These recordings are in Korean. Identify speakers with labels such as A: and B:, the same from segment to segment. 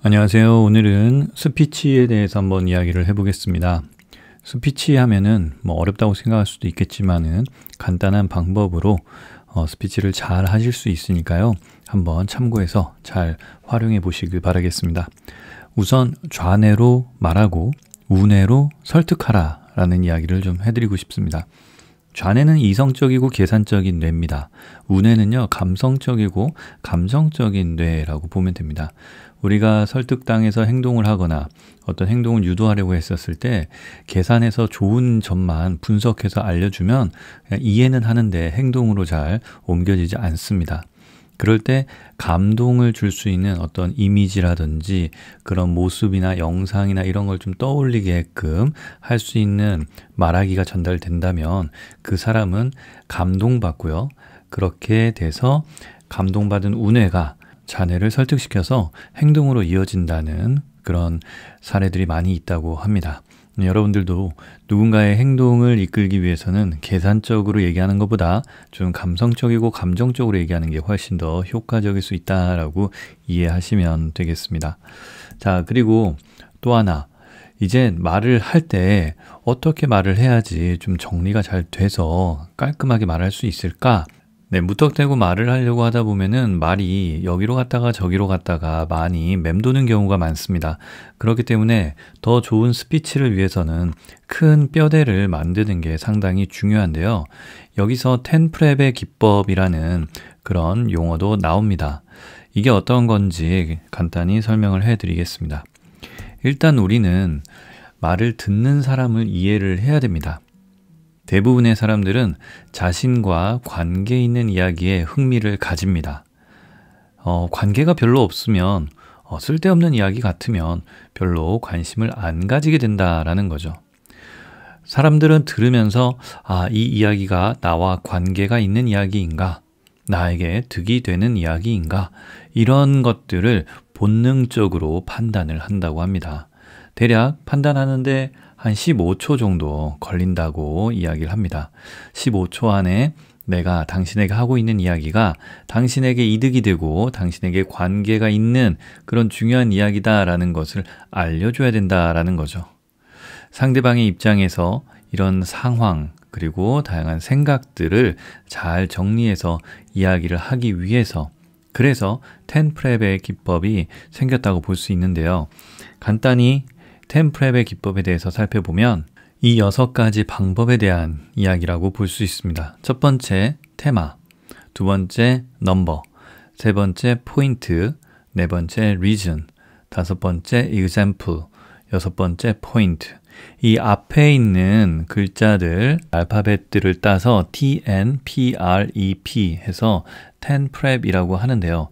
A: 안녕하세요. 오늘은 스피치에 대해서 한번 이야기를 해보겠습니다. 스피치 하면은 어렵다고 생각할 수도 있겠지만은 간단한 방법으로 스피치를 잘 하실 수 있으니까요. 한번 참고해서 잘 활용해 보시길 바라겠습니다. 우선 좌뇌로 말하고 우뇌로 설득하라 라는 이야기를 좀 해드리고 싶습니다. 좌뇌는 이성적이고 계산적인 뇌입니다. 우뇌는요, 감성적이고 감정적인 뇌라고 보면 됩니다. 우리가 설득당해서 행동을 하거나 어떤 행동을 유도하려고 했었을 때 계산해서 좋은 점만 분석해서 알려주면 그냥 이해는 하는데 행동으로 잘 옮겨지지 않습니다. 그럴 때 감동을 줄 수 있는 어떤 이미지라든지 그런 모습이나 영상이나 이런 걸 좀 떠올리게끔 할 수 있는 말하기가 전달된다면 그 사람은 감동받고요. 그렇게 돼서 감동받은 우뇌가 자뇌를 설득시켜서 행동으로 이어진다는 그런 사례들이 많이 있다고 합니다. 여러분들도 누군가의 행동을 이끌기 위해서는 계산적으로 얘기하는 것보다 좀 감성적이고 감정적으로 얘기하는 게 훨씬 더 효과적일 수 있다라고 이해하시면 되겠습니다. 자, 그리고 또 하나, 이제 말을 할 때 어떻게 말을 해야지 좀 정리가 잘 돼서 깔끔하게 말할 수 있을까? 네, 무턱대고 말을 하려고 하다 보면은 말이 여기로 갔다가 저기로 갔다가 많이 맴도는 경우가 많습니다. 그렇기 때문에 더 좋은 스피치를 위해서는 큰 뼈대를 만드는 게 상당히 중요한데요. 여기서 10프랩의 기법이라는 그런 용어도 나옵니다. 이게 어떤 건지 간단히 설명을 해드리겠습니다. 일단 우리는 말을 듣는 사람을 이해를 해야 됩니다. 대부분의 사람들은 자신과 관계 있는 이야기에 흥미를 가집니다. 관계가 별로 없으면 쓸데없는 이야기 같으면 별로 관심을 안 가지게 된다라는 거죠. 사람들은 들으면서 이 이야기가 나와 관계가 있는 이야기인가? 나에게 득이 되는 이야기인가? 이런 것들을 본능적으로 판단을 한다고 합니다. 대략 판단하는데 한 15초 정도 걸린다고 이야기를 합니다. 15초 안에 내가 당신에게 하고 있는 이야기가 당신에게 이득이 되고 당신에게 관계가 있는 그런 중요한 이야기다라는 것을 알려줘야 된다라는 거죠. 상대방의 입장에서 이런 상황 그리고 다양한 생각들을 잘 정리해서 이야기를 하기 위해서 그래서 10프랩의 기법이 생겼다고 볼 수 있는데요. 간단히 10프랩의 기법에 대해서 살펴보면 이 6가지 방법에 대한 이야기라고 볼 수 있습니다. 첫 번째, 테마, 두 번째, 넘버, 세 번째, 포인트, 네 번째, 리즌, 다섯 번째, example, 여섯 번째, 포인트. 이 앞에 있는 글자들, 알파벳들을 따서 TNPREP 해서 10프랩이라고 하는데요.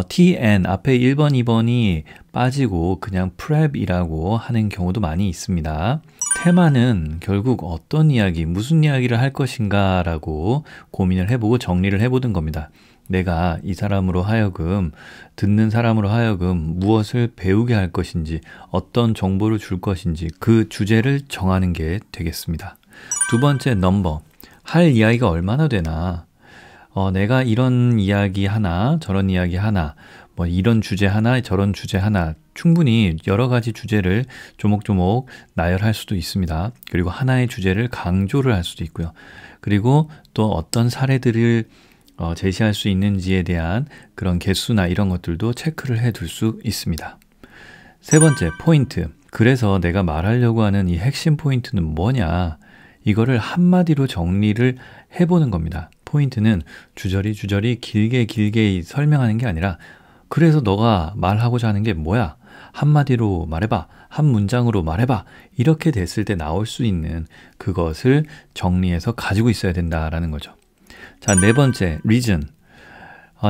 A: TN 앞에 1번, 2번이 빠지고 그냥 프랩이라고 하는 경우도 많이 있습니다. 테마는 결국 어떤 이야기, 무슨 이야기를 할 것인가 라고 고민을 해보고 정리를 해보는 겁니다. 내가 이 사람으로 하여금, 듣는 사람으로 하여금 무엇을 배우게 할 것인지, 어떤 정보를 줄 것인지 그 주제를 정하는 게 되겠습니다. 두 번째, 넘버. 할 이야기가 얼마나 되나? 내가 이런 이야기 하나, 저런 이야기 하나, 이런 주제 하나, 저런 주제 하나, 충분히 여러 가지 주제를 조목조목 나열할 수도 있습니다. 그리고 하나의 주제를 강조를 할 수도 있고요. 그리고 또 어떤 사례들을 제시할 수 있는지에 대한 그런 개수나 이런 것들도 체크를 해둘 수 있습니다. 세 번째, 포인트. 그래서 내가 말하려고 하는 이 핵심 포인트는 뭐냐? 이거를 한마디로 정리를 해보는 겁니다. 포인트는 주저리 길게 설명하는 게 아니라 그래서 너가 말하고자 하는 게 뭐야? 한마디로 말해봐. 한 문장으로 말해봐. 이렇게 됐을 때 나올 수 있는 그것을 정리해서 가지고 있어야 된다라는 거죠. 자, 네 번째, reason.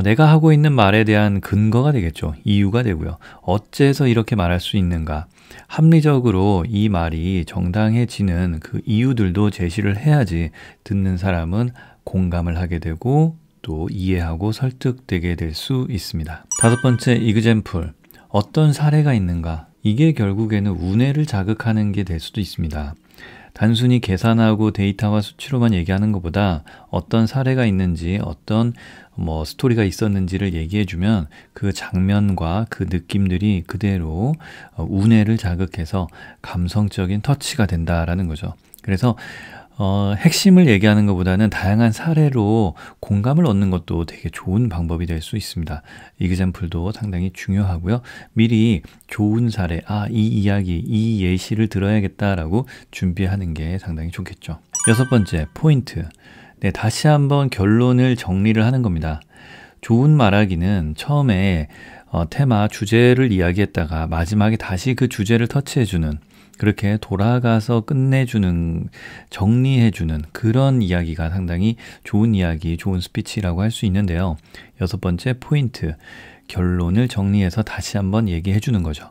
A: 내가 하고 있는 말에 대한 근거가 되겠죠. 이유가 되고요. 어째서 이렇게 말할 수 있는가? 합리적으로 이 말이 정당해지는 그 이유들도 제시를 해야지 듣는 사람은 공감을 하게 되고 또 이해하고 설득되게 될 수 있습니다. 다섯 번째, example. 어떤 사례가 있는가? 이게 결국에는 우뇌를 자극하는 게 될 수도 있습니다. 단순히 계산하고 데이터와 수치로만 얘기하는 것보다 어떤 사례가 있는지, 어떤 뭐 스토리가 있었는지를 얘기해주면 그 장면과 그 느낌들이 그대로 우뇌를 자극해서 감성적인 터치가 된다라는 거죠. 그래서 핵심을 얘기하는 것보다는 다양한 사례로 공감을 얻는 것도 되게 좋은 방법이 될 수 있습니다. 이그젬플도 상당히 중요하고요. 미리 좋은 사례, 이 이야기, 이 예시를 들어야겠다라고 준비하는 게 상당히 좋겠죠. 여섯 번째, 포인트. 네, 다시 한번 결론을 정리를 하는 겁니다. 좋은 말하기는 처음에 테마, 주제를 이야기했다가 마지막에 다시 그 주제를 터치해주는, 그렇게 돌아가서 끝내주는, 정리해주는 그런 이야기가 상당히 좋은 이야기, 좋은 스피치라고 할 수 있는데요. 여섯 번째, 포인트. 결론을 정리해서 다시 한번 얘기해주는 거죠.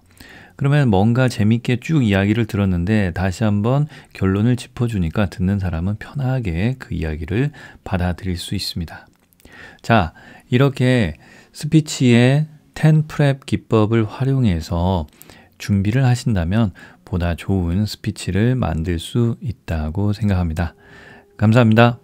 A: 그러면 뭔가 재밌게 쭉 이야기를 들었는데 다시 한번 결론을 짚어주니까 듣는 사람은 편하게 그 이야기를 받아들일 수 있습니다. 자, 이렇게 스피치의 10 프랩 기법을 활용해서 준비를 하신다면 보다 좋은 스피치를 만들 수 있다고 생각합니다. 감사합니다.